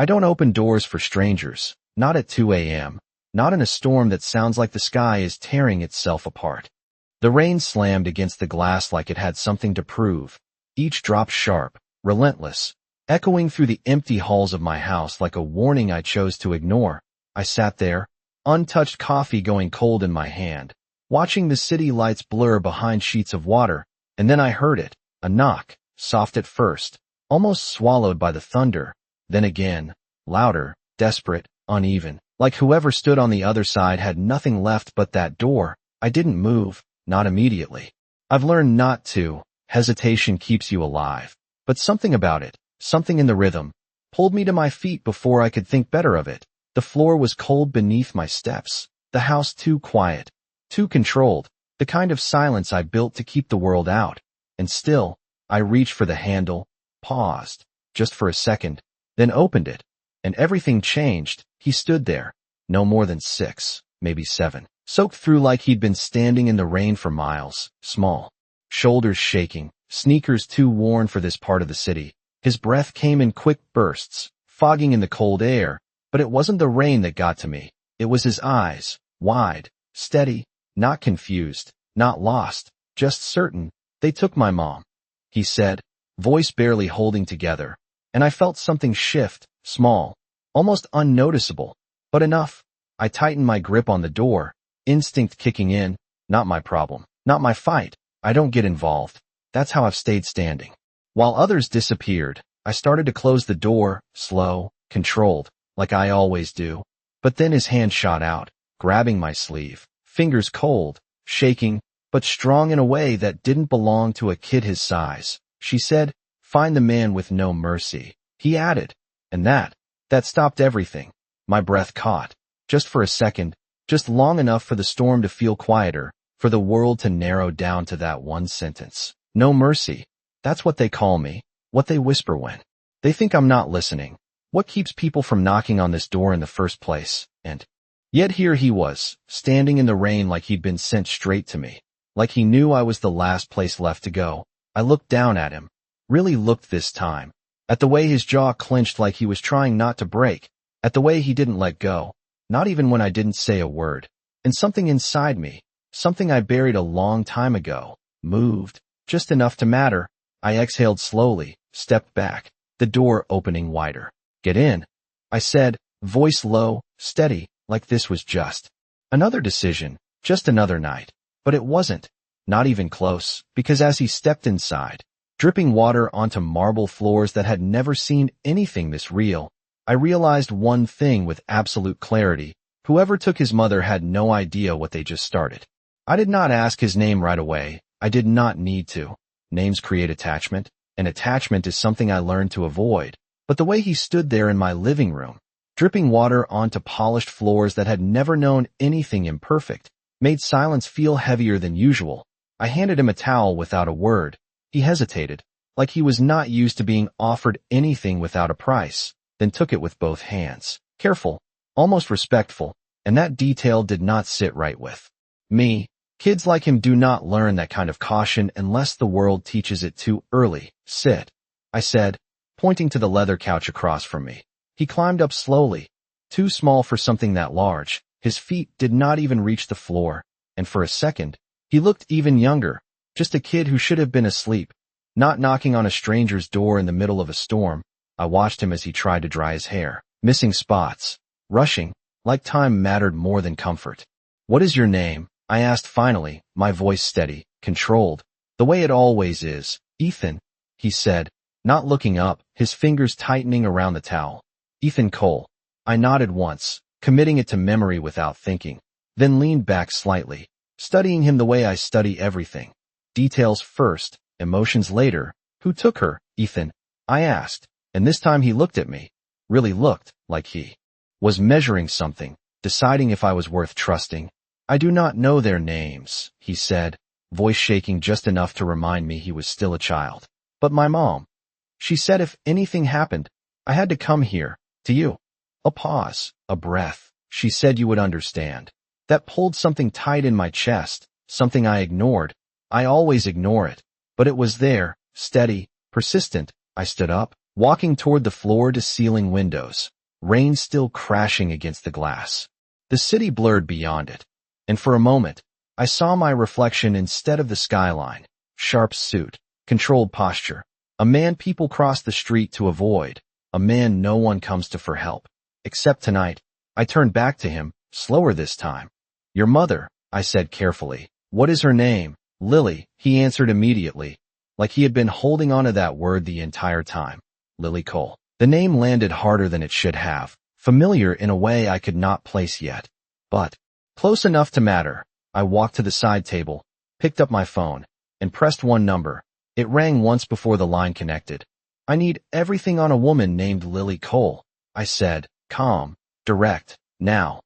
I don't open doors for strangers, not at 2 a.m., not in a storm that sounds like the sky is tearing itself apart. The rain slammed against the glass like it had something to prove, each drop sharp, relentless, echoing through the empty halls of my house like a warning I chose to ignore. I sat there, untouched coffee going cold in my hand, watching the city lights blur behind sheets of water, and then I heard it, a knock, soft at first, almost swallowed by the thunder, then again, louder, desperate, uneven, like whoever stood on the other side had nothing left but that door. I didn't move, not immediately. I've learned not to. Hesitation keeps you alive. But something about it, something in the rhythm, pulled me to my feet before I could think better of it. The floor was cold beneath my steps, the house too quiet, too controlled, the kind of silence I built to keep the world out. And still, I reached for the handle, paused, just for a second, then opened it, and everything changed. He stood there, no more than 6, maybe 7, soaked through like he'd been standing in the rain for miles, small, shoulders shaking, sneakers too worn for this part of the city. His breath came in quick bursts, fogging in the cold air, but it wasn't the rain that got to me. It was his eyes, wide, steady, not confused, not lost, just certain. They took my mom, he said, voice barely holding together, and I felt something shift, small, almost unnoticeable, but enough. I tightened my grip on the door, instinct kicking in. Not my problem, not my fight. I don't get involved. That's how I've stayed standing. While others disappeared, I started to close the door, slow, controlled, like I always do. But then his hand shot out, grabbing my sleeve, fingers cold, shaking, but strong in a way that didn't belong to a kid his size. She said, "Find the man with no mercy," he added. And that stopped everything. My breath caught. Just for a second, just long enough for the storm to feel quieter, for the world to narrow down to that one sentence. No mercy. That's what they call me, what they whisper when they think I'm not listening. What keeps people from knocking on this door in the first place? And yet here he was, standing in the rain like he'd been sent straight to me, like he knew I was the last place left to go. I looked down at him, really looked this time, at the way his jaw clenched like he was trying not to break, at the way he didn't let go, not even when I didn't say a word. And something inside me, something I buried a long time ago, moved, just enough to matter. I exhaled slowly, stepped back, the door opening wider. "Get in," I said, voice low, steady, like this was just another decision, just another night. But it wasn't, not even close, because as he stepped inside, dripping water onto marble floors that had never seen anything this real, I realized one thing with absolute clarity. Whoever took his mother had no idea what they just started. I did not ask his name right away. I did not need to. Names create attachment, and attachment is something I learned to avoid. But the way he stood there in my living room, dripping water onto polished floors that had never known anything imperfect, made silence feel heavier than usual. I handed him a towel without a word. He hesitated, like he was not used to being offered anything without a price, then took it with both hands. Careful, almost respectful, and that detail did not sit right with me. Kids like him do not learn that kind of caution unless the world teaches it too early. "Sit," I said, pointing to the leather couch across from me. He climbed up slowly, too small for something that large. His feet did not even reach the floor, and for a second, he looked even younger, just a kid who should have been asleep, not knocking on a stranger's door in the middle of a storm. I watched him as he tried to dry his hair, missing spots, rushing, like time mattered more than comfort. "What is your name?" I asked finally, my voice steady, controlled, the way it always is. "Ethan," he said, not looking up, his fingers tightening around the towel. "Ethan Cole." I nodded once, committing it to memory without thinking, then leaned back slightly, studying him the way I study everything. Details first, emotions later. "Who took her, Ethan?" I asked, and this time he looked at me, really looked like he was measuring something, deciding if I was worth trusting. "I do not know their names," he said, voice shaking just enough to remind me he was still a child. "But my mom. She said if anything happened, I had to come here, to you." A pause, a breath. "She said you would understand." That pulled something tight in my chest, something I ignored. I always ignore it. But it was there, steady, persistent. I stood up, walking toward the floor-to-ceiling windows, rain still crashing against the glass. The city blurred beyond it, and for a moment, I saw my reflection instead of the skyline. Sharp suit, controlled posture, a man people cross the street to avoid, a man no one comes to for help. Except tonight, I turned back to him, slower this time. Your mother, I said carefully. What is her name? Lily, he answered immediately, like he had been holding on to that word the entire time. Lily Cole. The name landed harder than it should have, familiar in a way I could not place yet. But close enough to matter. I walked to the side table, picked up my phone, and pressed one number. It rang once before the line connected. I need everything on a woman named Lily Cole, I said, calm, direct. Now.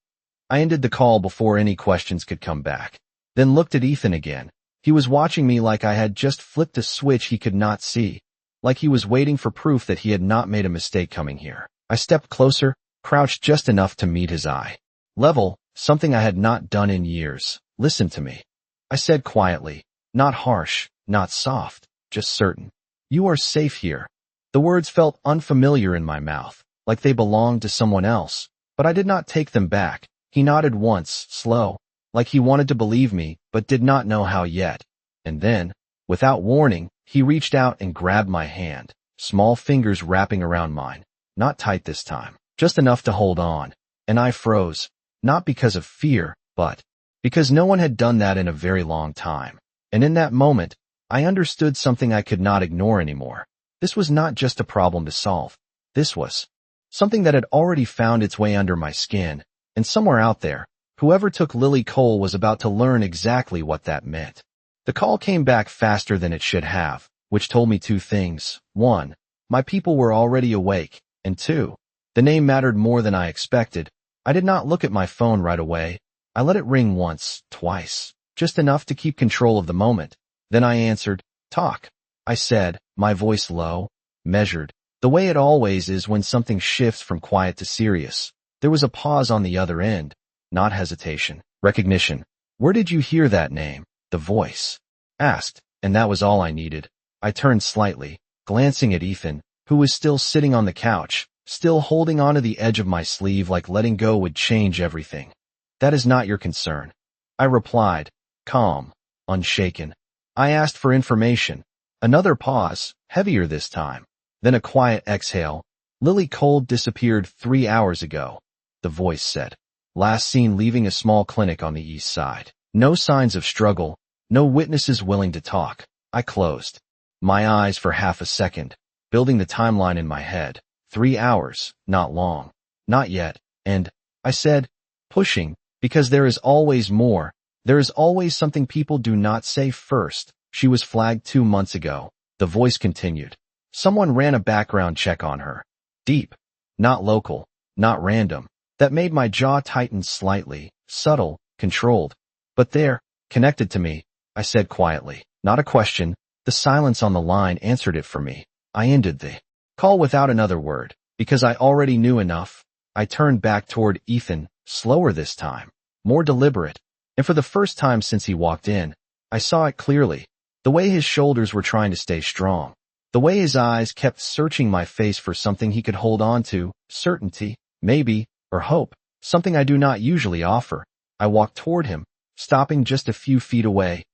I ended the call before any questions could come back. Then looked at Ethan again. He was watching me like I had just flipped a switch he could not see, like he was waiting for proof that he had not made a mistake coming here. I stepped closer, crouched just enough to meet his eye. Level, something I had not done in years. Listen to me, I said quietly, not harsh, not soft, just certain. You are safe here. The words felt unfamiliar in my mouth, like they belonged to someone else, but I did not take them back. He nodded once, slow, like he wanted to believe me, but did not know how yet. And then, without warning, he reached out and grabbed my hand, small fingers wrapping around mine. Not tight this time, just enough to hold on. And I froze, not because of fear, but because no one had done that in a very long time. And in that moment, I understood something I could not ignore anymore. This was not just a problem to solve. This was something that had already found its way under my skin, and somewhere out there, whoever took Lily Cole was about to learn exactly what that meant. The call came back faster than it should have, which told me two things. One, my people were already awake, and two, the name mattered more than I expected. I did not look at my phone right away. I let it ring once, twice, just enough to keep control of the moment. Then I answered, talk, I said, my voice low, measured, the way it always is when something shifts from quiet to serious. There was a pause on the other end, not hesitation, recognition. Where did you hear that name? The voice asked, and that was all I needed. I turned slightly, glancing at Ethan, who was still sitting on the couch, still holding onto the edge of my sleeve like letting go would change everything. That is not your concern, I replied, calm, unshaken. I asked for information. Another pause, heavier this time. Then a quiet exhale. Lily Cole disappeared 3 hours ago, the voice said. Last seen leaving a small clinic on the east side. No signs of struggle, no witnesses willing to talk. I closed my eyes for half a second, building the timeline in my head. 3 hours, not long, not yet, and, I said, pushing, because there is always more. There is always something people do not say first. She was flagged 2 months ago, the voice continued. Someone ran a background check on her. Deep, not local, not random. That made my jaw tighten slightly, subtle, controlled. But there, connected to me, I said quietly. Not a question, the silence on the line answered it for me. I ended the call without another word, because I already knew enough. I turned back toward Ethan, slower this time, more deliberate, and for the first time since he walked in, I saw it clearly. The way his shoulders were trying to stay strong. The way his eyes kept searching my face for something he could hold on to, certainty, maybe, or hope, something I do not usually offer. I walked toward him, stopping just a few feet away.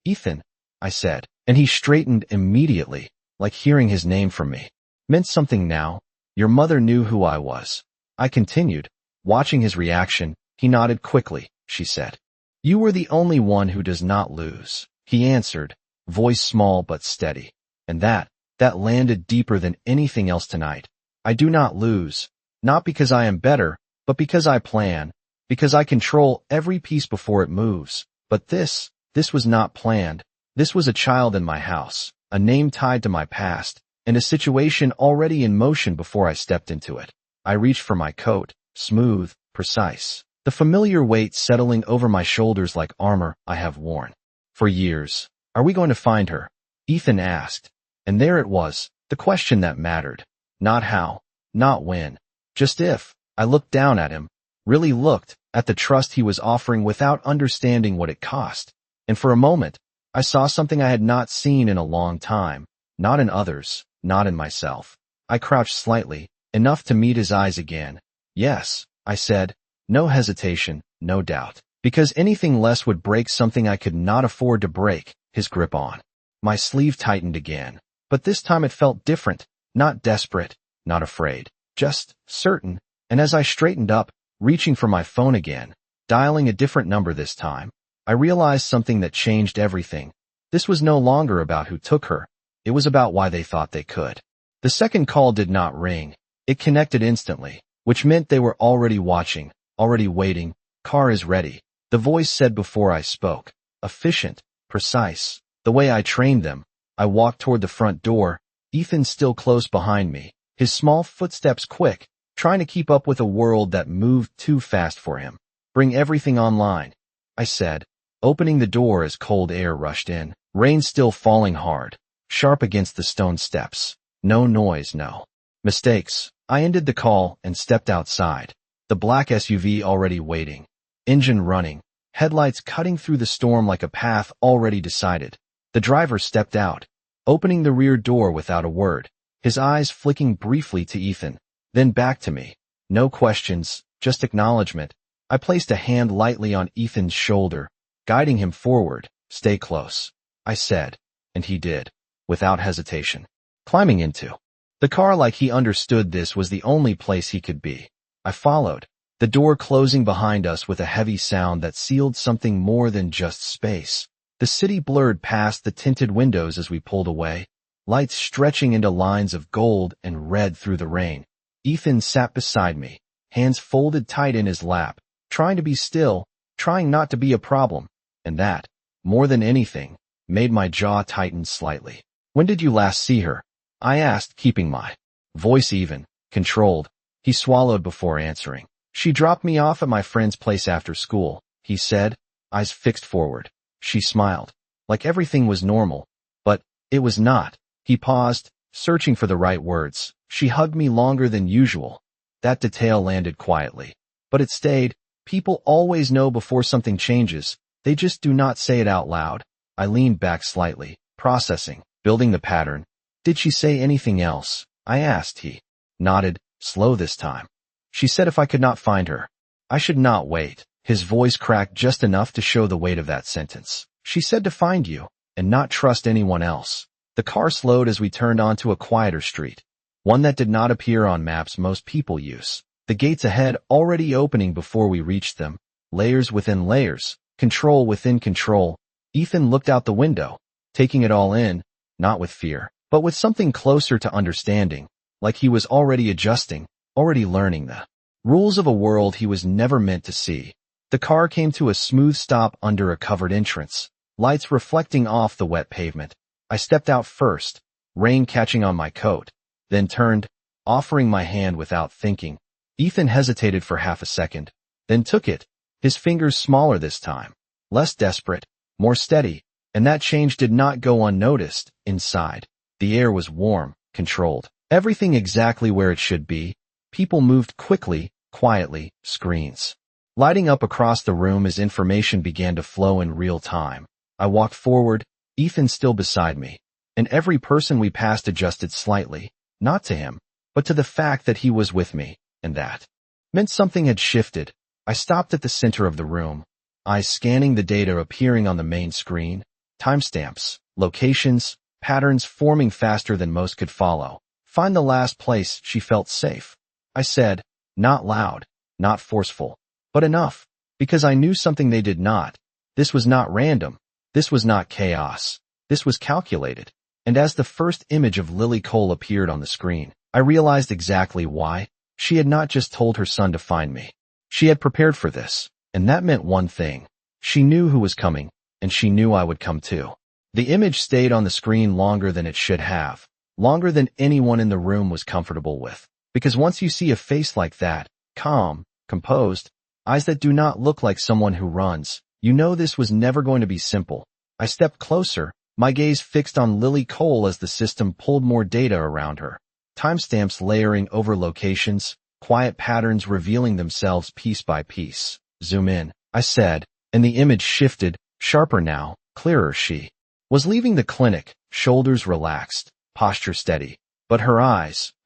Ethan, I said, and he straightened immediately, like hearing his name from me meant something now. Your mother knew who I was. I continued, watching his reaction. He nodded quickly, she said. You were the only one who does not lose, he answered, voice small but steady. And that landed deeper than anything else tonight. I do not lose, not because I am better, but because I plan, because I control every piece before it moves. But this was not planned. This was a child in my house, a name tied to my past, and a situation already in motion before I stepped into it. I reached for my coat, smooth, precise, the familiar weight settling over my shoulders like armor I have worn for years. Are we going to find her? Ethan asked. And there it was, the question that mattered. Not how, not when, just if. I looked down at him, really looked at the trust he was offering without understanding what it cost. And for a moment, I saw something I had not seen in a long time, not in others, not in myself. I crouched slightly, enough to meet his eyes again. Yes, I said. No hesitation, no doubt. Because anything less would break something I could not afford to break, his grip on. My sleeve tightened again. But this time it felt different, not desperate, not afraid, just certain. And as I straightened up, reaching for my phone again, dialing a different number this time, I realized something that changed everything. This was no longer about who took her. It was about why they thought they could. The second call did not ring. It connected instantly, which meant they were already watching, already waiting. Car is ready. The voice said before I spoke. Efficient, precise, the way I trained them. I walked toward the front door, Ethan still close behind me, his small footsteps quick, trying to keep up with a world that moved too fast for him. Bring everything online, I said, opening the door as cold air rushed in, rain still falling hard, sharp against the stone steps. No noise, no mistakes. I ended the call and stepped outside, the black SUV already waiting, engine running, headlights cutting through the storm like a path already decided. The driver stepped out, opening the rear door without a word, his eyes flicking briefly to Ethan, then back to me. No questions, just acknowledgement. I placed a hand lightly on Ethan's shoulder, guiding him forward. Stay close, I said, and he did, without hesitation. Climbing into the car like he understood this was the only place he could be. I followed, the door closing behind us with a heavy sound that sealed something more than just space. The city blurred past the tinted windows as we pulled away, lights stretching into lines of gold and red through the rain. Ethan sat beside me, hands folded tight in his lap, trying to be still, trying not to be a problem, and that, more than anything, made my jaw tighten slightly. When did you last see her? I asked, keeping my voice even, controlled. He swallowed before answering. She dropped me off at my friend's place after school, he said, eyes fixed forward. She smiled, like everything was normal, but it was not. He paused, searching for the right words. She hugged me longer than usual. That detail landed quietly, but it stayed. People always know before something changes. They just do not say it out loud. I leaned back slightly, processing, building the pattern. Did she say anything else? I asked. He nodded, slow this time. She said if I could not find her, I should not wait. His voice cracked just enough to show the weight of that sentence. She said to find you, and not trust anyone else. The car slowed as we turned onto a quieter street, one that did not appear on maps most people use. The gates ahead already opening before we reached them, layers within layers, control within control. Ethan looked out the window, taking it all in, not with fear, but with something closer to understanding, like he was already adjusting, already learning the rules of a world he was never meant to see. The car came to a smooth stop under a covered entrance, lights reflecting off the wet pavement. I stepped out first, rain catching on my coat, then turned, offering my hand without thinking. Ethan hesitated for half a second, then took it, his fingers smaller this time, less desperate, more steady, and that change did not go unnoticed. Inside, the air was warm, controlled, everything exactly where it should be. People moved quickly, quietly, screens lighting up across the room as information began to flow in real time. I walked forward, Ethan still beside me, and every person we passed adjusted slightly, not to him, but to the fact that he was with me, and that meant something had shifted. I stopped at the center of the room, eyes scanning the data appearing on the main screen, timestamps, locations, patterns forming faster than most could follow. Find the last place she felt safe, I said, not loud, not forceful, but enough, because I knew something they did not. This was not random. This was not chaos. This was calculated. And as the first image of Lily Cole appeared on the screen, I realized exactly why. She had not just told her son to find me. She had prepared for this, and that meant one thing. She knew who was coming, and she knew I would come too. The image stayed on the screen longer than it should have, longer than anyone in the room was comfortable with. Because once you see a face like that, calm, composed, eyes that do not look like someone who runs, you know this was never going to be simple. I stepped closer, my gaze fixed on Lily Cole as the system pulled more data around her. Timestamps layering over locations, quiet patterns revealing themselves piece by piece. Zoom in, I said, and the image shifted, sharper now, clearer. She was leaving the clinic, shoulders relaxed, posture steady, but her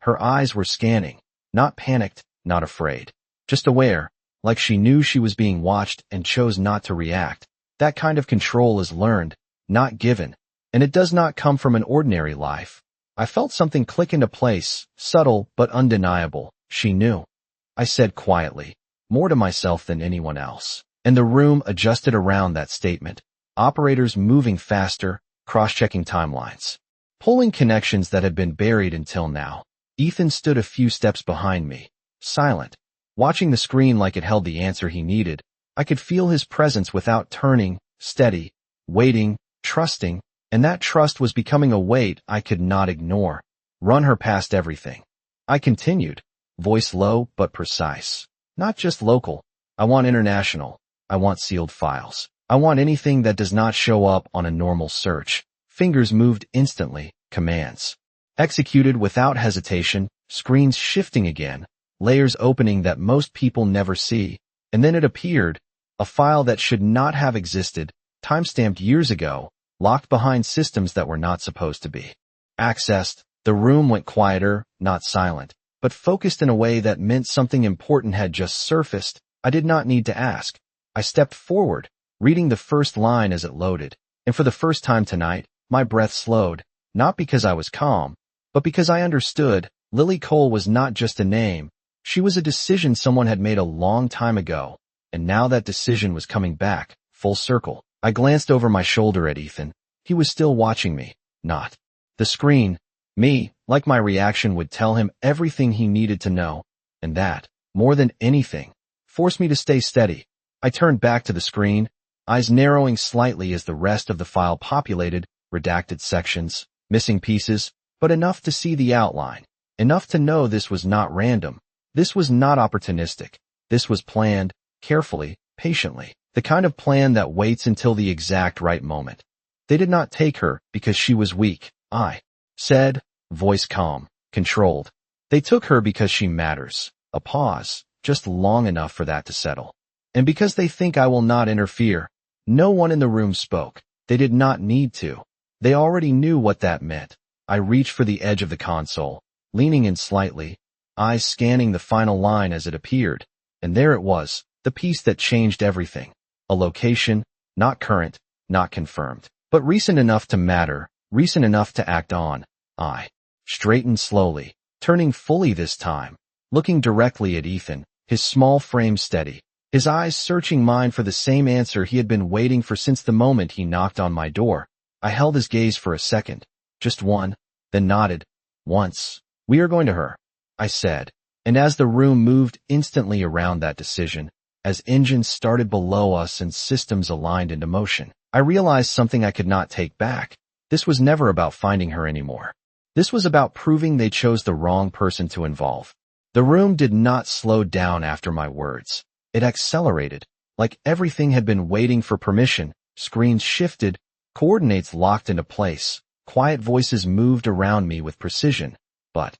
Her eyes were scanning, not panicked, not afraid, just aware, like she knew she was being watched and chose not to react. That kind of control is learned, not given, and it does not come from an ordinary life. I felt something click into place, subtle but undeniable. She knew. I said quietly, more to myself than anyone else. And the room adjusted around that statement. Operators moving faster, cross-checking timelines, pulling connections that had been buried until now. Ethan stood a few steps behind me, silent, watching the screen like it held the answer he needed. I could feel his presence without turning, steady, waiting, trusting, and that trust was becoming a weight I could not ignore. Run her past everything. I continued, voice low but precise. Not just local. I want international. I want sealed files. I want anything that does not show up on a normal search. Fingers moved instantly, commands executed without hesitation, screens shifting again, layers opening that most people never see. And then it appeared, a file that should not have existed, timestamped years ago, locked behind systems that were not supposed to be accessed. The room went quieter, not silent, but focused in a way that meant something important had just surfaced. I did not need to ask. I stepped forward, reading the first line as it loaded, and for the first time tonight, my breath slowed, not because I was calm, but because I understood. Lily Cole was not just a name. She was a decision someone had made a long time ago, and now that decision was coming back, full circle. I glanced over my shoulder at Ethan. He was still watching me, not the screen. Me, like my reaction would tell him everything he needed to know, and that, more than anything, forced me to stay steady. I turned back to the screen, eyes narrowing slightly as the rest of the file populated, redacted sections, missing pieces, but enough to see the outline, enough to know this was not random. This was not opportunistic. This was planned, carefully, patiently, the kind of plan that waits until the exact right moment. They did not take her because she was weak, I said, voice calm, controlled. They took her because she matters. A pause, just long enough for that to settle. And because they think I will not interfere. No one in the room spoke. They did not need to. They already knew what that meant. I reached for the edge of the console, leaning in slightly, eyes scanning the final line as it appeared. And there it was, the piece that changed everything. A location, not current, not confirmed, but recent enough to matter, recent enough to act on. I straightened slowly, turning fully this time, looking directly at Ethan, his small frame steady, his eyes searching mine for the same answer he had been waiting for since the moment he knocked on my door. I held his gaze for a second, just one, then nodded. Once. We are going to her, I said, and as the room moved instantly around that decision, as engines started below us and systems aligned into motion, I realized something I could not take back. This was never about finding her anymore. This was about proving they chose the wrong person to involve. The room did not slow down after my words. It accelerated, like everything had been waiting for permission. Screens shifted, coordinates locked into place, quiet voices moved around me with precision. But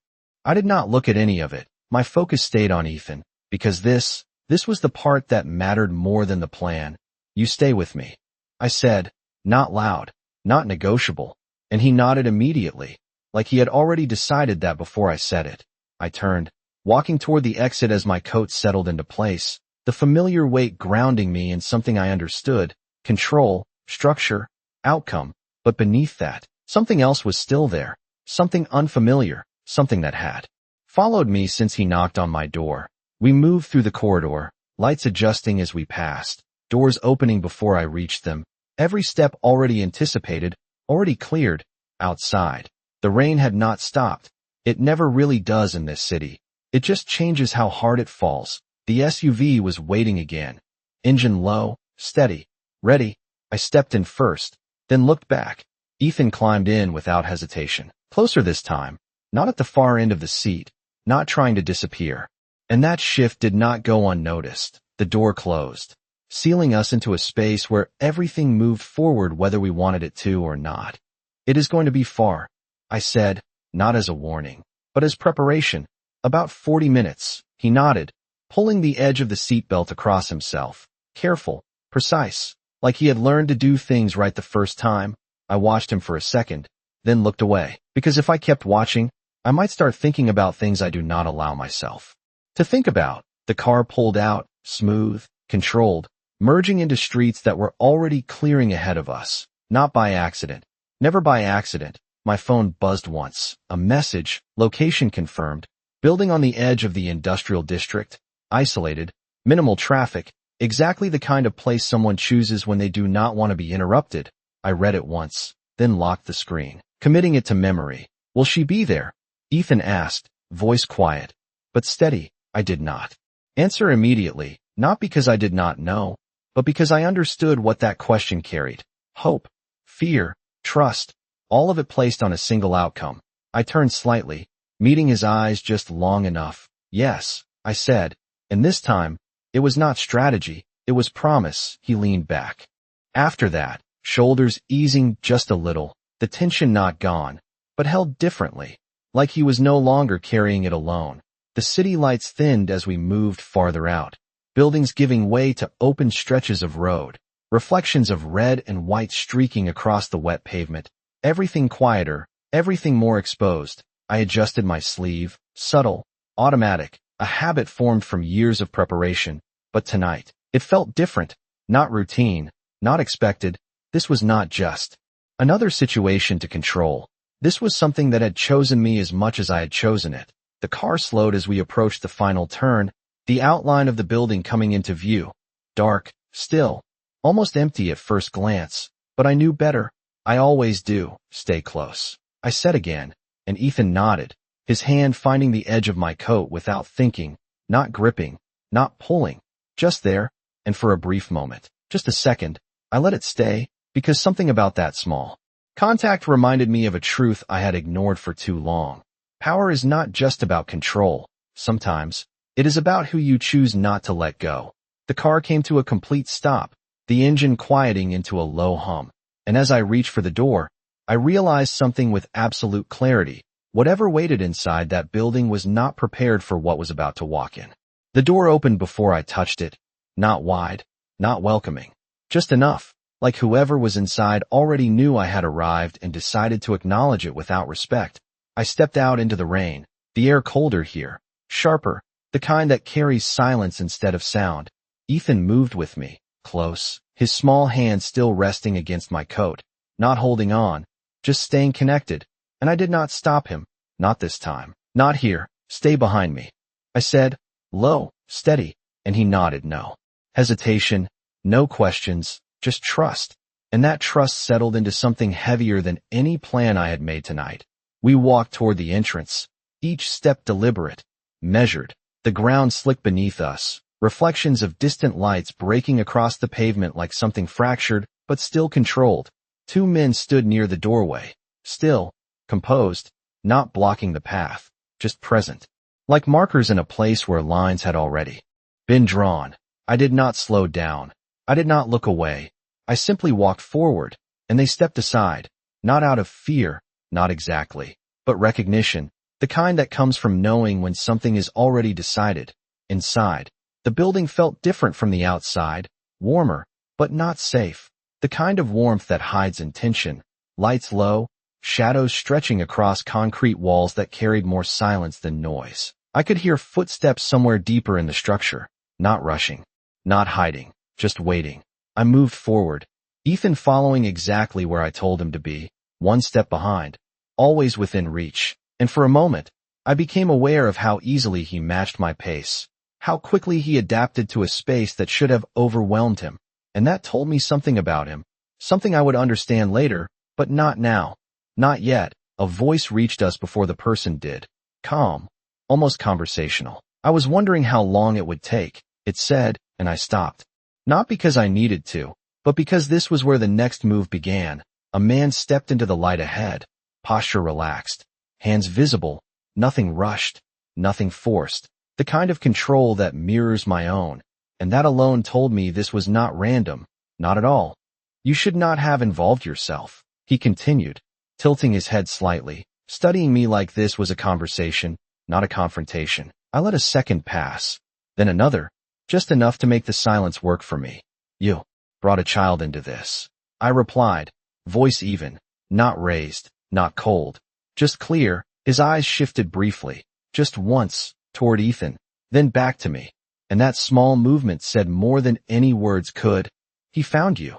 I did not look at any of it. My focus stayed on Ethan, because this was the part that mattered more than the plan. You stay with me, I said, not loud, not negotiable, and he nodded immediately, like he had already decided that before I said it. I turned, walking toward the exit as my coat settled into place, the familiar weight grounding me in something I understood, control, structure, outcome, but beneath that, something else was still there, something unfamiliar, something that had followed me since he knocked on my door. We moved through the corridor, lights adjusting as we passed, doors opening before I reached them, every step already anticipated, already cleared. Outside, the rain had not stopped. It never really does in this city. It just changes how hard it falls. The SUV was waiting again. Engine low, steady, ready. I stepped in first, then looked back. Ethan climbed in without hesitation. Closer this time, not at the far end of the seat, not trying to disappear. And that shift did not go unnoticed. The door closed, sealing us into a space where everything moved forward whether we wanted it to or not. It is going to be far, I said, not as a warning, but as preparation. About 40 minutes, he nodded, pulling the edge of the seatbelt across himself. Careful, precise, like he had learned to do things right the first time. I watched him for a second, then looked away, because if I kept watching, I might start thinking about things I do not allow myself to think about. The car pulled out, smooth, controlled, merging into streets that were already clearing ahead of us. Not by accident. Never by accident. My phone buzzed once. A message, location confirmed, building on the edge of the industrial district, isolated, minimal traffic, exactly the kind of place someone chooses when they do not want to be interrupted. I read it once, then locked the screen, committing it to memory. Will she be there? Ethan asked, voice quiet, but steady. I did not answer immediately, not because I did not know, but because I understood what that question carried. Hope, fear, trust, all of it placed on a single outcome. I turned slightly, meeting his eyes just long enough. Yes, I said, and this time, it was not strategy, it was promise. He leaned back. After that, shoulders easing just a little, the tension not gone, but held differently, like he was no longer carrying it alone. The city lights thinned as we moved farther out, buildings giving way to open stretches of road, reflections of red and white streaking across the wet pavement. Everything quieter, everything more exposed. I adjusted my sleeve, subtle, automatic, a habit formed from years of preparation, but tonight, it felt different, not routine, not expected. This was not just another situation to control. This was something that had chosen me as much as I had chosen it. The car slowed as we approached the final turn, the outline of the building coming into view. Dark, still, almost empty at first glance, but I knew better. I always do. Stay close, I said again, and Ethan nodded, his hand finding the edge of my coat without thinking, not gripping, not pulling, just there, and for a brief moment, just a second, I let it stay, because something about that small contact reminded me of a truth I had ignored for too long. Power is not just about control. Sometimes, it is about who you choose not to let go. The car came to a complete stop, the engine quieting into a low hum, and as I reached for the door, I realized something with absolute clarity. Whatever waited inside that building was not prepared for what was about to walk in. The door opened before I touched it, not wide, not welcoming, just enough, like whoever was inside already knew I had arrived and decided to acknowledge it without respect. I stepped out into the rain, the air colder here, sharper, the kind that carries silence instead of sound. Ethan moved with me, close, his small hand still resting against my coat, not holding on, just staying connected, and I did not stop him, not this time, not here, stay behind me. I said, low, steady, and he nodded no hesitation, no questions, just trust, and that trust settled into something heavier than any plan I had made tonight. We walked toward the entrance, each step deliberate, measured, the ground slick beneath us, reflections of distant lights breaking across the pavement like something fractured, but still controlled. Two men stood near the doorway, still, composed, not blocking the path, just present, like markers in a place where lines had already been drawn. I did not slow down. I did not look away. I simply walked forward, and they stepped aside, not out of fear, not exactly, but recognition, the kind that comes from knowing when something is already decided. Inside, the building felt different from the outside, warmer, but not safe, the kind of warmth that hides intention, lights low, shadows stretching across concrete walls that carried more silence than noise. I could hear footsteps somewhere deeper in the structure, not rushing, not hiding, just waiting. I moved forward, Ethan following exactly where I told him to be, one step behind, always within reach, and for a moment, I became aware of how easily he matched my pace, how quickly he adapted to a space that should have overwhelmed him, and that told me something about him, something I would understand later, but not now, not yet. A voice reached us before the person did, calm, almost conversational. I was wondering how long it would take, it said, and I stopped. Not because I needed to, but because this was where the next move began. A man stepped into the light ahead, posture relaxed, hands visible, nothing rushed, nothing forced, the kind of control that mirrors my own, and that alone told me this was not random, not at all. You should not have involved yourself, he continued, tilting his head slightly, studying me like this was a conversation, not a confrontation. I let a second pass, then another, just enough to make the silence work for me. You brought a child into this, I replied, voice even, not raised, not cold, just clear, His eyes shifted briefly, just once, toward Ethan, then back to me. And that small movement said more than any words could. "He found you,"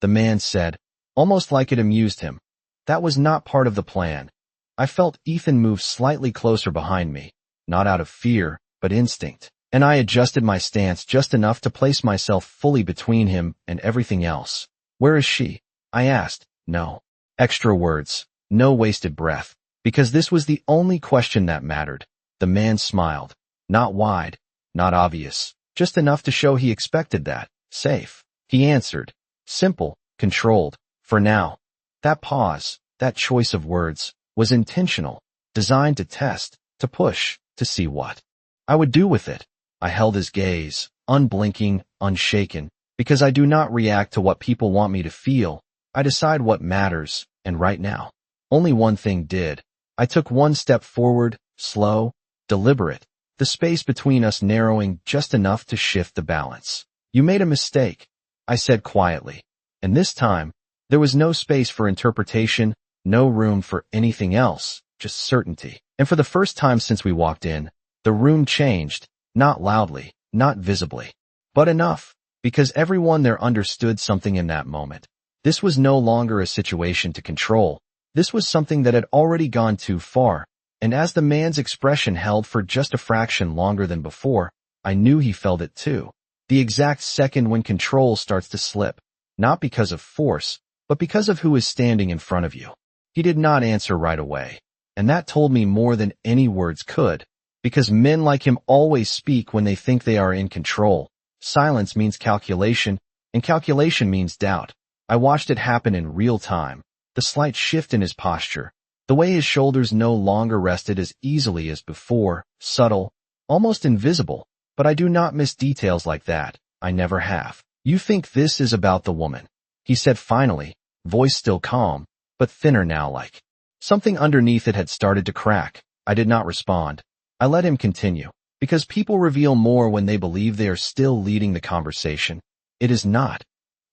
the man said, almost like it amused him. "That was not part of the plan." I felt Ethan move slightly closer behind me, not out of fear, but instinct, and I adjusted my stance just enough to place myself fully between him and everything else. "Where is she?" I asked. No extra words, no wasted breath, because this was the only question that mattered. The man smiled. Not wide, not obvious, just enough to show he expected that. "Safe," he answered. Simple, controlled, for now. That pause, that choice of words, was intentional, designed to test, to push, to see what I would do with it. I held his gaze, unblinking, unshaken, because I do not react to what people want me to feel. I decide what matters, and right now, only one thing did. I took one step forward, slow, deliberate, the space between us narrowing just enough to shift the balance. "You made a mistake," I said quietly. And this time, there was no space for interpretation, no room for anything else, just certainty. And for the first time since we walked in, the room changed, not loudly, not visibly, but enough, because everyone there understood something in that moment. This was no longer a situation to control. This was something that had already gone too far, and as the man's expression held for just a fraction longer than before, I knew he felt it too. The exact second when control starts to slip, not because of force, but because of who is standing in front of you. He did not answer right away, and that told me more than any words could, because men like him always speak when they think they are in control. Silence means calculation, and calculation means doubt. I watched it happen in real time, the slight shift in his posture, the way his shoulders no longer rested as easily as before, subtle, almost invisible, but I do not miss details like that. I never have. "You think this is about the woman," he said finally, voice still calm, but thinner now, like something underneath it had started to crack. I did not respond. I let him continue, because people reveal more when they believe they are still leading the conversation. "It is not,"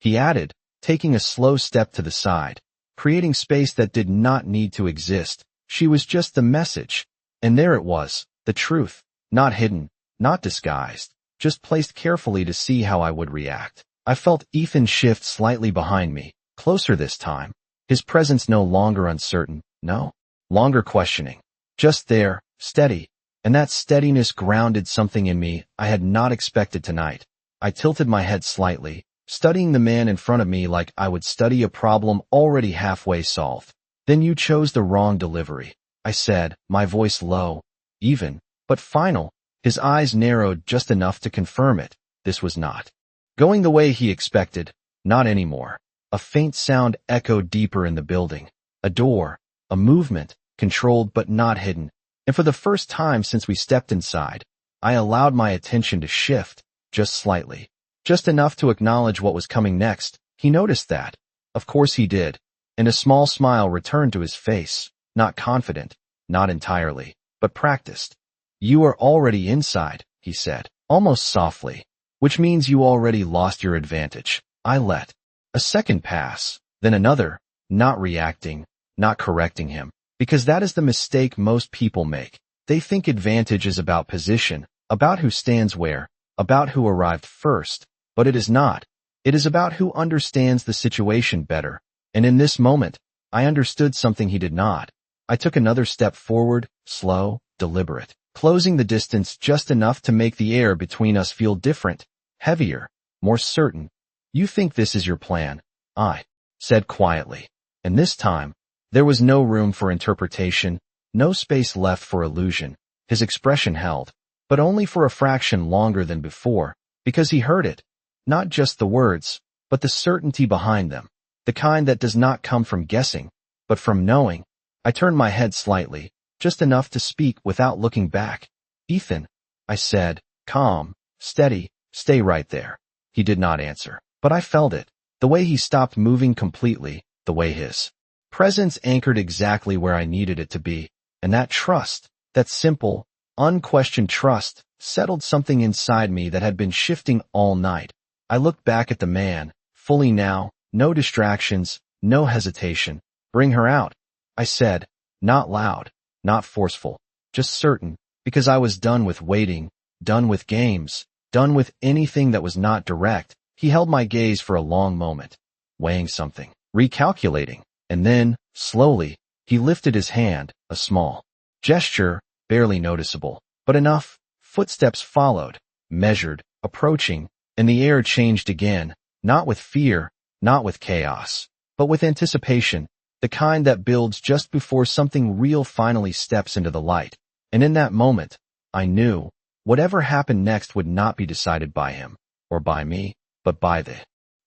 he added, taking a slow step to the side, creating space that did not need to exist. "She was just the message." And there it was, the truth, not hidden, not disguised, just placed carefully to see how I would react. I felt Ethan shift slightly behind me, closer this time, his presence no longer uncertain, no longer questioning, just there, steady, and that steadiness grounded something in me I had not expected tonight. I tilted my head slightly, studying the man in front of me like I would study a problem already halfway solved. "Then you chose the wrong delivery," I said, my voice low, even, but final. His eyes narrowed just enough to confirm it. This was not going the way he expected, not anymore. A faint sound echoed deeper in the building. A door, a movement, controlled but not hidden. And for the first time since we stepped inside, I allowed my attention to shift, just slightly. Just enough to acknowledge what was coming next. He noticed that. Of course he did. And a small smile returned to his face, not confident, not entirely, but practiced. "You are already inside," he said, almost softly, "which means you already lost your advantage." I let a second pass, then another, not reacting, not correcting him, because that is the mistake most people make. They think advantage is about position, about who stands where, about who arrived first, but it is not. It is about who understands the situation better. And in this moment, I understood something he did not. I took another step forward, slow, deliberate, closing the distance just enough to make the air between us feel different, heavier, more certain. "You think this is your plan," I said quietly. And this time, there was no room for interpretation, no space left for illusion. His expression held, but only for a fraction longer than before, because he heard it. Not just the words, but the certainty behind them, the kind that does not come from guessing, but from knowing. I turned my head slightly, just enough to speak without looking back. "Ethan," I said, calm, steady, "stay right there." He did not answer, but I felt it, the way he stopped moving completely, the way his presence anchored exactly where I needed it to be, and that trust, that simple, unquestioned trust, settled something inside me that had been shifting all night. I looked back at the man, fully now, no distractions, no hesitation. "Bring her out," I said, not loud, not forceful, just certain, because I was done with waiting, done with games, done with anything that was not direct. He held my gaze for a long moment, weighing something, recalculating, and then, slowly, he lifted his hand, a small gesture, barely noticeable, but enough. Footsteps followed, measured, approaching, and the air changed again, not with fear, not with chaos, but with anticipation, the kind that builds just before something real finally steps into the light. And in that moment, I knew, whatever happened next would not be decided by him, or by me, but by the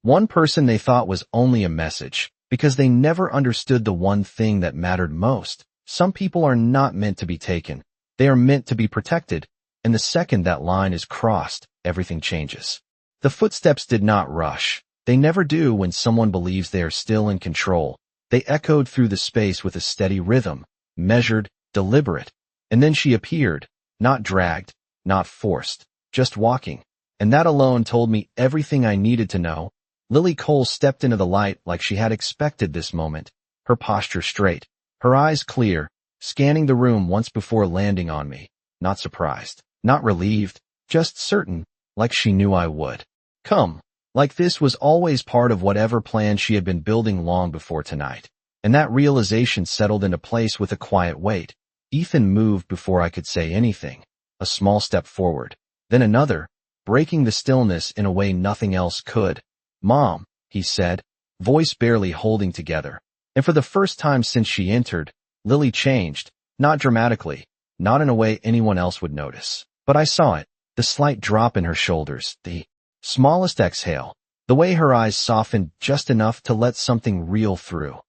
one person they thought was only a message, because they never understood the one thing that mattered most. Some people are not meant to be taken. They are meant to be protected, and the second that line is crossed, everything changes. The footsteps did not rush. They never do when someone believes they are still in control. They echoed through the space with a steady rhythm, measured, deliberate. And then she appeared, not dragged, not forced, just walking. And that alone told me everything I needed to know. Lily Cole stepped into the light like she had expected this moment, her posture straight, her eyes clear, scanning the room once before landing on me, not surprised, not relieved, just certain, like she knew I would. Come, like this was always part of whatever plan she had been building long before tonight. And that realization settled into place with a quiet weight. Ethan moved before I could say anything, a small step forward, then another, breaking the stillness in a way nothing else could. "Mom," he said, voice barely holding together. And for the first time since she entered, Lily changed, not dramatically, not in a way anyone else would notice. But I saw it, the slight drop in her shoulders, the smallest exhale, the way her eyes softened just enough to let something real through.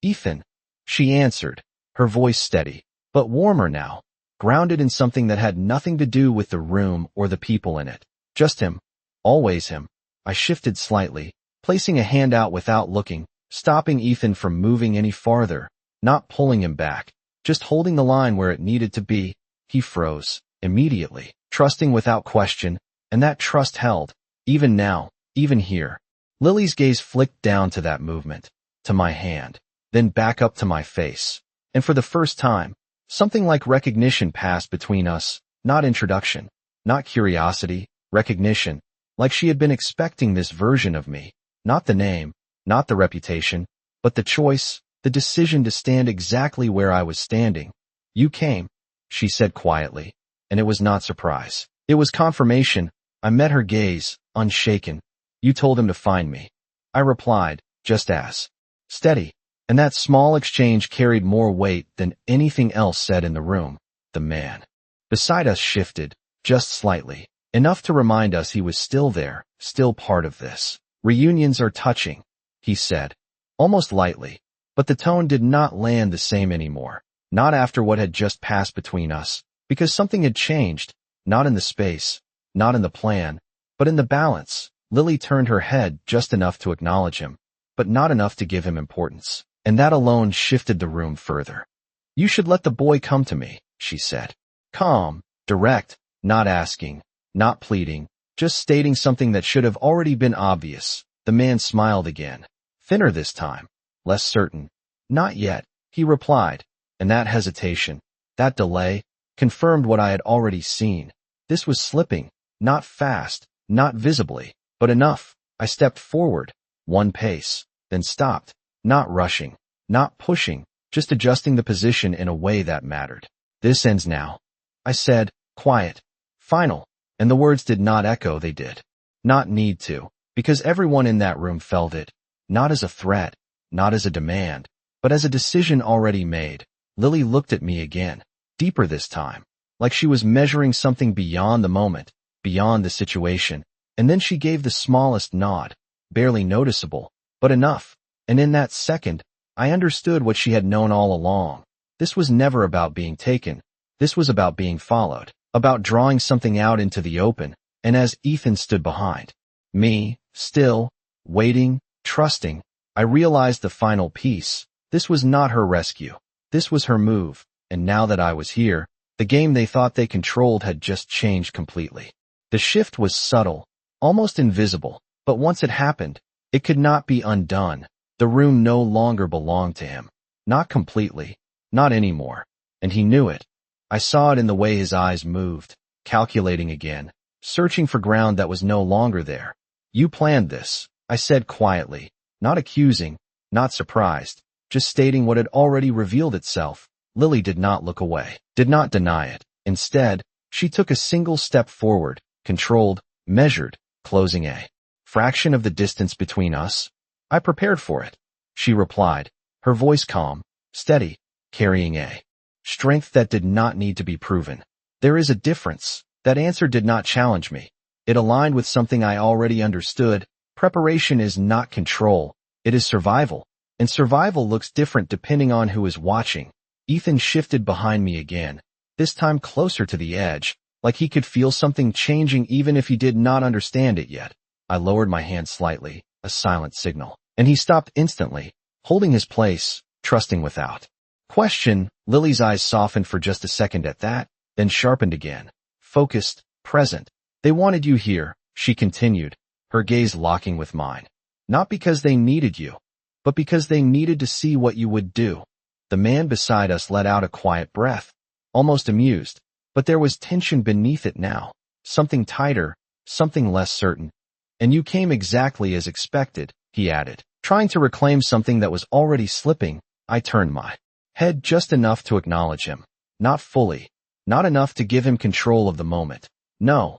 "Ethan," she answered, her voice steady, but warmer now, grounded in something that had nothing to do with the room or the people in it. Just him. Always him. I shifted slightly, placing a hand out without looking, stopping Ethan from moving any farther, not pulling him back, just holding the line where it needed to be. He froze, immediately, trusting without question, and that trust held, even now, even here. Lily's gaze flicked down to that movement, to my hand, then back up to my face. And for the first time, something like recognition passed between us, not introduction, not curiosity, recognition, like she had been expecting this version of me, not the name, not the reputation, but the choice, the decision to stand exactly where I was standing. "You came," she said quietly, and it was not surprise. It was confirmation. I met her gaze, unshaken. "You told him to find me," I replied, just as steady, and that small exchange carried more weight than anything else said in the room. The man beside us shifted, just slightly, enough to remind us he was still there, still part of this. "Reunions are touching," he said, almost lightly, but the tone did not land the same anymore, not after what had just passed between us, because something had changed, not in the space, not in the plan, but in the balance. Lily turned her head just enough to acknowledge him, but not enough to give him importance, and that alone shifted the room further. "You should let the boy come to me," she said. Calm, direct, not asking, not pleading, just stating something that should have already been obvious. The man smiled again, thinner this time, less certain. "Not yet," he replied, and that hesitation, that delay, confirmed what I had already seen. This was slipping, not fast, not visibly, but enough. I stepped forward, one pace, then stopped, not rushing, not pushing, just adjusting the position in a way that mattered. "This ends now," I said, quiet, final, and the words did not echo, they did not need to, because everyone in that room felt it, not as a threat, not as a demand, but as a decision already made. Lily looked at me again, deeper this time, like she was measuring something beyond the moment, beyond the situation, and then she gave the smallest nod, barely noticeable, but enough, and in that second, I understood what she had known all along. This was never about being taken. This was about being followed, about drawing something out into the open, and as Ethan stood behind me, still, waiting, trusting, I realized the final piece. This was not her rescue. This was her move, and now that I was here, the game they thought they controlled had just changed completely. The shift was subtle, almost invisible, but once it happened, it could not be undone. The room no longer belonged to him. Not completely. Not anymore. And he knew it. I saw it in the way his eyes moved, calculating again, searching for ground that was no longer there. You planned this, I said quietly, not accusing, not surprised, just stating what had already revealed itself. Lily did not look away, did not deny it. Instead, she took a single step forward, controlled, measured, closing a fraction of the distance between us. I prepared for it, she replied, her voice calm, steady, carrying a strength that did not need to be proven. There is a difference. That answer did not challenge me. It aligned with something I already understood. Preparation is not control, it is survival. And survival looks different depending on who is watching. Ethan shifted behind me again, this time closer to the edge, like he could feel something changing even if he did not understand it yet. I lowered my hand slightly, a silent signal, and he stopped instantly, holding his place, trusting without question. Lily's eyes softened for just a second at that, then sharpened again, focused, present. They wanted you here, she continued, her gaze locking with mine. Not because they needed you, but because they needed to see what you would do. The man beside us let out a quiet breath, almost amused, but there was tension beneath it now, something tighter, something less certain. And you came exactly as expected, he added, trying to reclaim something that was already slipping. I turned my head just enough to acknowledge him, not fully, not enough to give him control of the moment. No,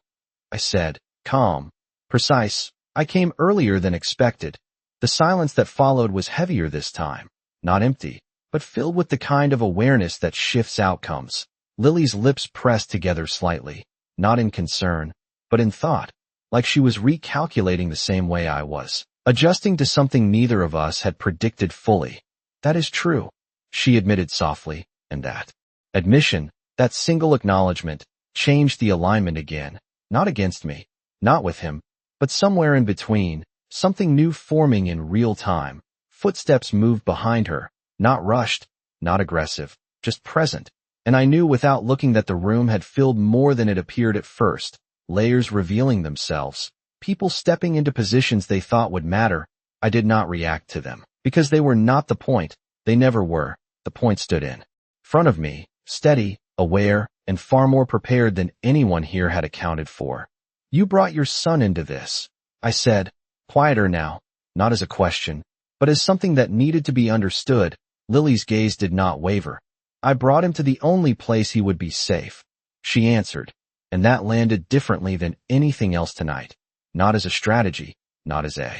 I said, calm, precise. I came earlier than expected. The silence that followed was heavier this time, not empty, but filled with the kind of awareness that shifts outcomes. Lily's lips pressed together slightly, not in concern, but in thought, like she was recalculating the same way I was, adjusting to something neither of us had predicted fully. That is true, she admitted softly, and that admission, that single acknowledgement, changed the alignment again, not against me, not with him, but somewhere in between, something new forming in real time. Footsteps moved behind her, not rushed, not aggressive, just present. And I knew without looking that the room had filled more than it appeared at first, layers revealing themselves, people stepping into positions they thought would matter. I did not react to them, because they were not the point. They never were. The point stood in front of me, steady, aware, and far more prepared than anyone here had accounted for. You brought your son into this, I said, quieter now, not as a question, but as something that needed to be understood. Lily's gaze did not waver. I brought him to the only place he would be safe, she answered, and that landed differently than anything else tonight. Not as a strategy, not as a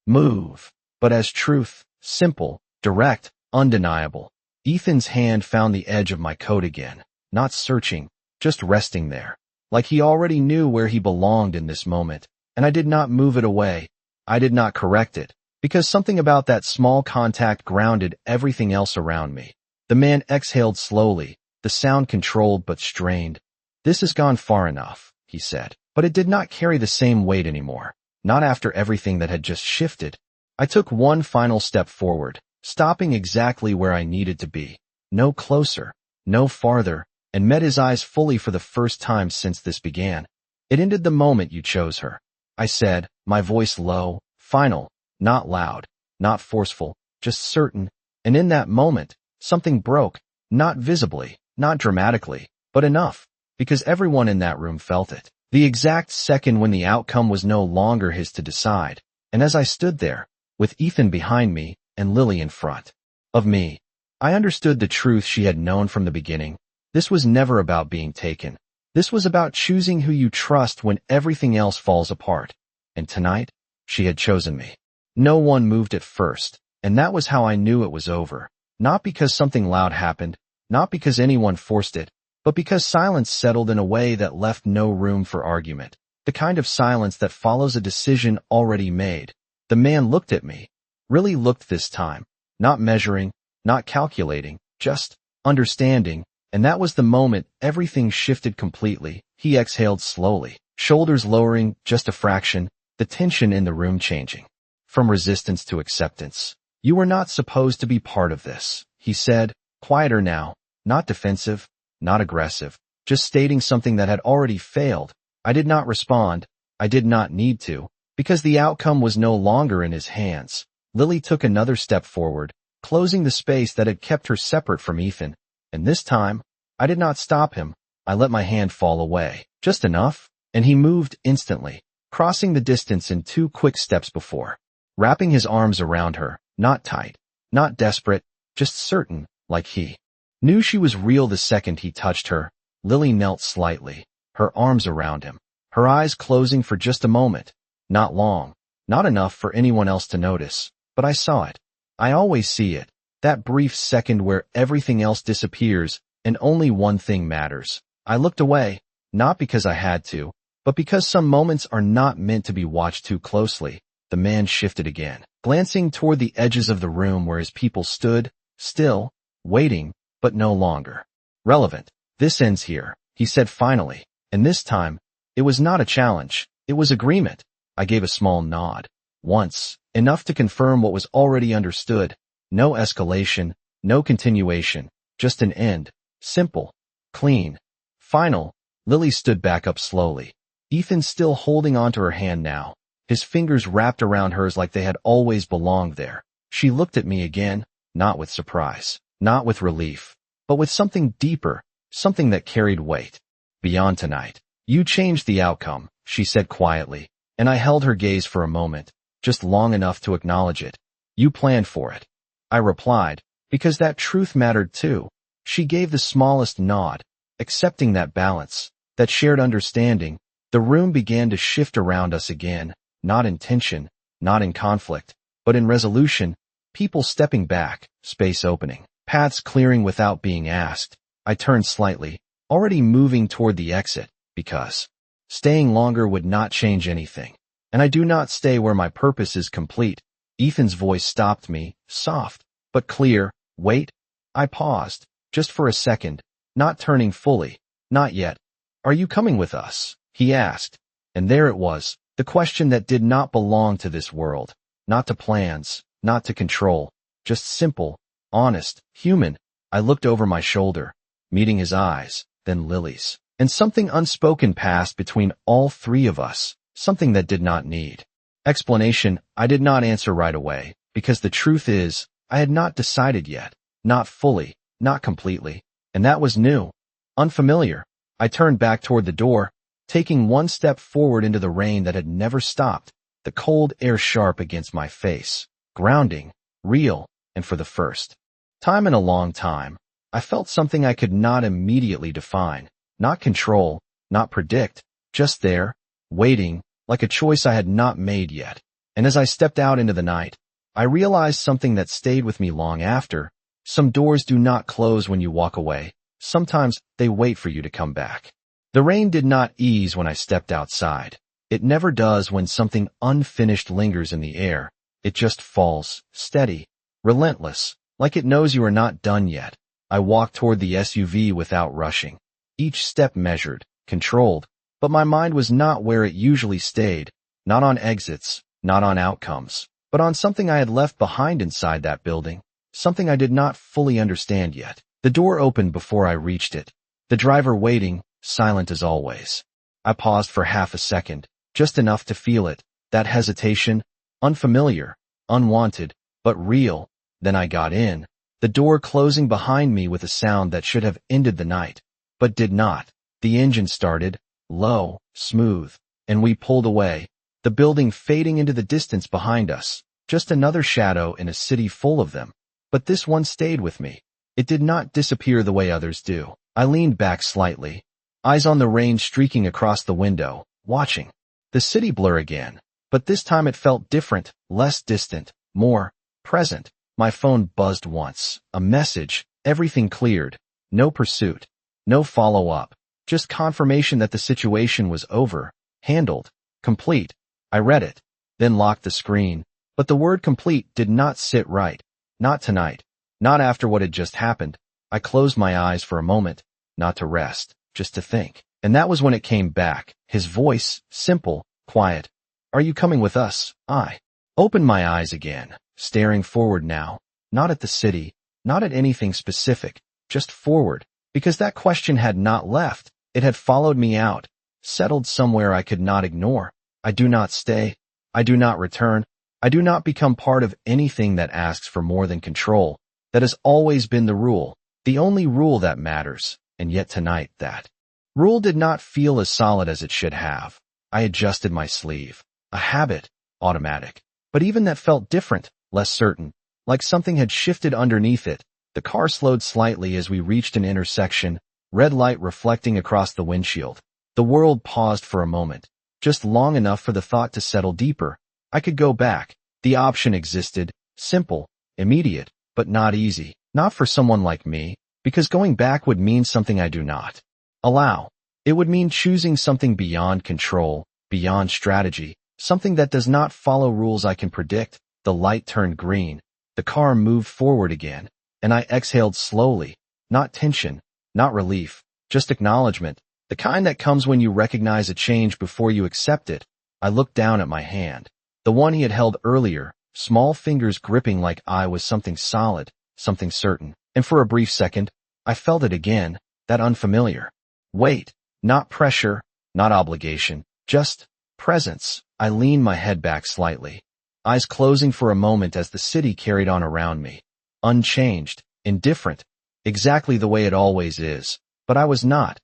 move, but as truth, simple, direct, undeniable. Ethan's hand found the edge of my coat again, not searching, just resting there, like he already knew where he belonged in this moment, and I did not move it away. I did not correct it, because something about that small contact grounded everything else around me. The man exhaled slowly, the sound controlled but strained. This has gone far enough, he said, but it did not carry the same weight anymore, not after everything that had just shifted. I took one final step forward, stopping exactly where I needed to be, no closer, no farther, and met his eyes fully for the first time since this began. It ended the moment you chose her, I said, my voice low, final, not loud, not forceful, just certain, and in that moment, something broke, not visibly, not dramatically, but enough, because everyone in that room felt it. The exact second when the outcome was no longer his to decide, and as I stood there, with Ethan behind me and Lily in front of me, I understood the truth she had known from the beginning. This was never about being taken. This was about choosing who you trust when everything else falls apart. And tonight, she had chosen me. No one moved at first, and that was how I knew it was over. Not because something loud happened, not because anyone forced it, but because silence settled in a way that left no room for argument. The kind of silence that follows a decision already made. The man looked at me, really looked this time, not measuring, not calculating, just understanding, and that was the moment everything shifted completely. He exhaled slowly, shoulders lowering just a fraction, the tension in the room changing. From resistance to acceptance. You were not supposed to be part of this, he said, quieter now, not defensive, not aggressive, just stating something that had already failed. I did not respond. I did not need to, because the outcome was no longer in his hands. Lily took another step forward, closing the space that had kept her separate from Ethan, And this time, I did not stop him. I let my hand fall away, just enough, and he moved instantly, crossing the distance in 2 quick steps before, wrapping his arms around her, not tight, not desperate, just certain, like he knew she was real the second he touched her. Lily knelt slightly, her arms around him, her eyes closing for just a moment. Not long, not enough for anyone else to notice, but I saw it. I always see it, that brief second where everything else disappears and only one thing matters. I looked away, not because I had to, but because some moments are not meant to be watched too closely. The man shifted again, glancing toward the edges of the room where his people stood, still, waiting, but no longer relevant. This ends here, he said finally, and this time, it was not a challenge, it was agreement. I gave a small nod. Once, enough to confirm what was already understood. No escalation, no continuation, just an end. Simple, clean, final. Lily stood back up slowly, Ethan still holding onto her hand now, his fingers wrapped around hers like they had always belonged there. She looked at me again, not with surprise, not with relief, but with something deeper, something that carried weight. Beyond tonight. You changed the outcome, she said quietly, and I held her gaze for a moment, just long enough to acknowledge it. You planned for it. I replied, because that truth mattered too. She gave the smallest nod, accepting that balance, that shared understanding. The room began to shift around us again, not in tension, not in conflict, but in resolution, people stepping back, space opening, paths clearing without being asked. I turned slightly, already moving toward the exit, because staying longer would not change anything, and I do not stay where my purpose is complete. Ethan's voice stopped me, soft, but clear. Wait. I paused, just for a second, not turning fully. Not yet. Are you coming with us? He asked. And there it was, the question that did not belong to this world, not to plans, not to control, just simple, honest, human. I looked over my shoulder, meeting his eyes, then Lily's, and something unspoken passed between all 3 of us, something that did not need explanation. I did not answer right away, because the truth is, I had not decided yet, not fully, not completely, and that was new, unfamiliar. I turned back toward the door, taking 1 step forward into the rain that had never stopped, the cold air sharp against my face, grounding, real, and for the first time in a long time, I felt something I could not immediately define, not control, not predict, just there, waiting, like a choice I had not made yet. And as I stepped out into the night, I realized something that stayed with me long after. Some doors do not close when you walk away. Sometimes they wait for you to come back. The rain did not ease when I stepped outside. It never does when something unfinished lingers in the air. It just falls, steady, relentless, like it knows you are not done yet. I walked toward the SUV without rushing. Each step measured, controlled, but my mind was not where it usually stayed, not on exits, not on outcomes, but on something I had left behind inside that building, something I did not fully understand yet. The door opened before I reached it, the driver waiting, silent as always. I paused for half a second, just enough to feel it, that hesitation, unfamiliar, unwanted, but real. Then I got in, the door closing behind me with a sound that should have ended the night, but did not. The engine started, low, smooth, and we pulled away, the building fading into the distance behind us, just another shadow in a city full of them. But this one stayed with me. It did not disappear the way others do. I leaned back slightly, eyes on the rain streaking across the window, watching the city blur again. But this time it felt different, less distant, more present. My phone buzzed once, a message, everything cleared, no pursuit, no follow-up, just confirmation that the situation was over, handled, complete. I read it, then locked the screen, but the word complete did not sit right. Not tonight, not after what had just happened. I closed my eyes for a moment, not to rest, just to think. And that was when it came back, his voice, simple, quiet. Are you coming with us? I opened my eyes again, staring forward now, not at the city, not at anything specific, just forward, because that question had not left. It had followed me out, settled somewhere I could not ignore. I do not stay. I do not return. I do not become part of anything that asks for more than control. That has always been the rule. The only rule that matters, and yet tonight that rule did not feel as solid as it should have. I adjusted my sleeve. A habit, automatic. But even that felt different, less certain, like something had shifted underneath it. The car slowed slightly as we reached an intersection, red light reflecting across the windshield. The world paused for a moment, just long enough for the thought to settle deeper. I could go back. The option existed, simple, immediate, but not easy. Not for someone like me, because going back would mean something I do not allow. It would mean choosing something beyond control, beyond strategy, something that does not follow rules I can predict. The light turned green. The car moved forward again, and I exhaled slowly. Not tension, not relief, just acknowledgement, the kind that comes when you recognize a change before you accept it. I looked down at my hand, the one he had held earlier, small fingers gripping like I was something solid, something certain. And for a brief second, I felt it again, that unfamiliar weight, not pressure, not obligation, just presence. I leaned my head back slightly, eyes closing for a moment as the city carried on around me. Unchanged, indifferent, exactly the way it always is. But I was not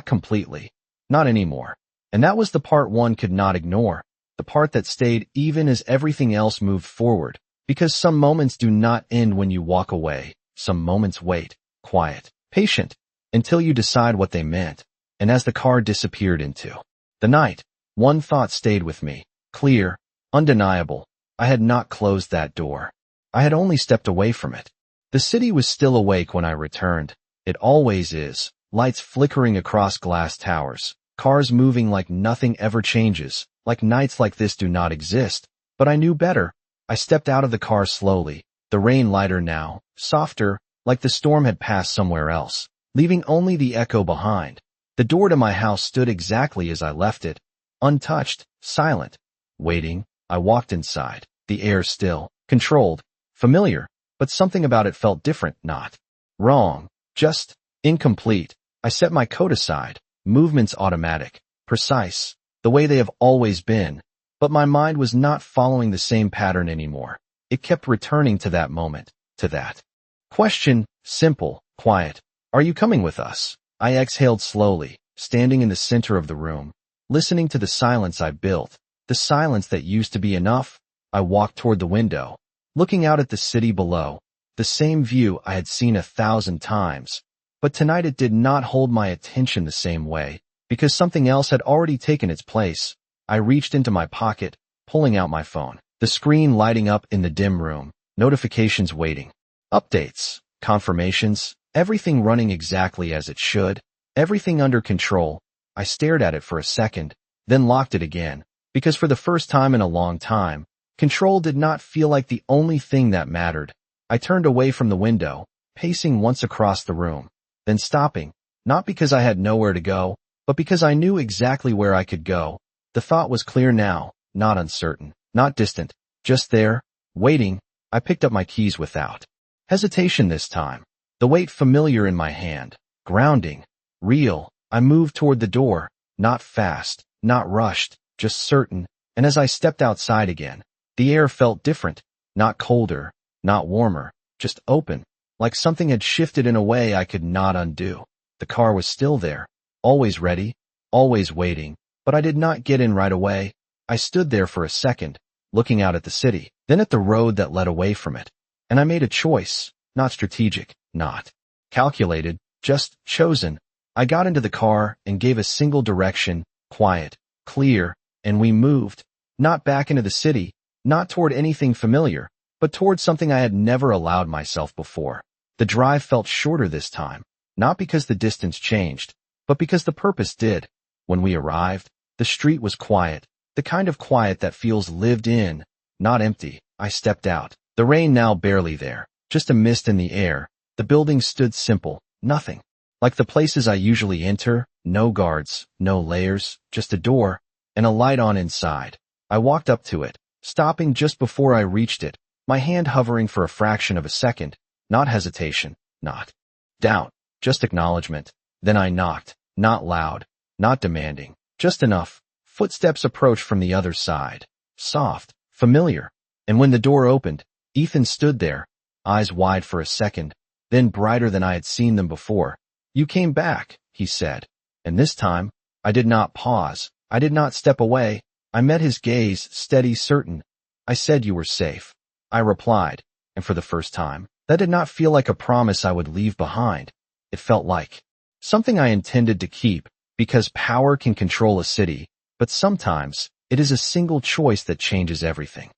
completely, not anymore. And that was the part one could not ignore, the part that stayed even as everything else moved forward. Because some moments do not end when you walk away. Some moments wait, quiet, patient, until you decide what they meant. And as the car disappeared into the night, one thought stayed with me, clear, undeniable. I had not closed that door. I had only stepped away from it. The city was still awake when I returned. It always is. Lights flickering across glass towers, cars moving like nothing ever changes, like nights like this do not exist. But I knew better. I stepped out of the car slowly, the rain lighter now, softer, like the storm had passed somewhere else, leaving only the echo behind. The door to my house stood exactly as I left it, untouched, silent, waiting. I walked inside, the air still, controlled, familiar, but something about it felt different, not wrong, just incomplete. I set my coat aside, movements automatic, precise, the way they have always been. But my mind was not following the same pattern anymore. It kept returning to that moment, to that question, simple, quiet. Are you coming with us? I exhaled slowly, standing in the center of the room, listening to the silence I built, the silence that used to be enough. I walked toward the window, looking out at the city below, the same view I had seen 1,000 times. But tonight it did not hold my attention the same way, because something else had already taken its place. I reached into my pocket, pulling out my phone, the screen lighting up in the dim room, notifications waiting, updates, confirmations, everything running exactly as it should, everything under control. I stared at it for a second, then locked it again, because for the first time in a long time, control did not feel like the only thing that mattered. I turned away from the window, pacing once across the room, then stopping, not because I had nowhere to go, but because I knew exactly where I could go. The thought was clear now, not uncertain, not distant, just there, waiting. I picked up my keys without hesitation this time, the weight familiar in my hand, grounding, real. I moved toward the door, not fast, not rushed, just certain. And as I stepped outside again, the air felt different, not colder, not warmer, just open, like something had shifted in a way I could not undo. The car was still there, always ready, always waiting. But I did not get in right away. I stood there for a second, looking out at the city, then at the road that led away from it. And I made a choice, not strategic, not calculated, just chosen. I got into the car and gave a single direction, quiet, clear, and we moved, not back into the city, not toward anything familiar, but toward something I had never allowed myself before. The drive felt shorter this time, not because the distance changed, but because the purpose did. When we arrived, the street was quiet, the kind of quiet that feels lived in, not empty. I stepped out, the rain now barely there, just a mist in the air. The building stood simple, nothing. Like the places I usually enter, no guards, no layers, just a door, and a light on inside. I walked up to it, stopping just before I reached it, my hand hovering for a fraction of a second, not hesitation, not doubt, just acknowledgement. Then I knocked, not loud, not demanding, just enough. Footsteps approached from the other side, soft, familiar. And when the door opened, Ethan stood there, eyes wide for a second, then brighter than I had seen them before. "You came back," he said. And this time, I did not pause. I did not step away. I met his gaze, steady, certain. "I said you were safe," I replied, and for the first time, that did not feel like a promise I would leave behind. It felt like something I intended to keep, because power can control a city, but sometimes it is a single choice that changes everything.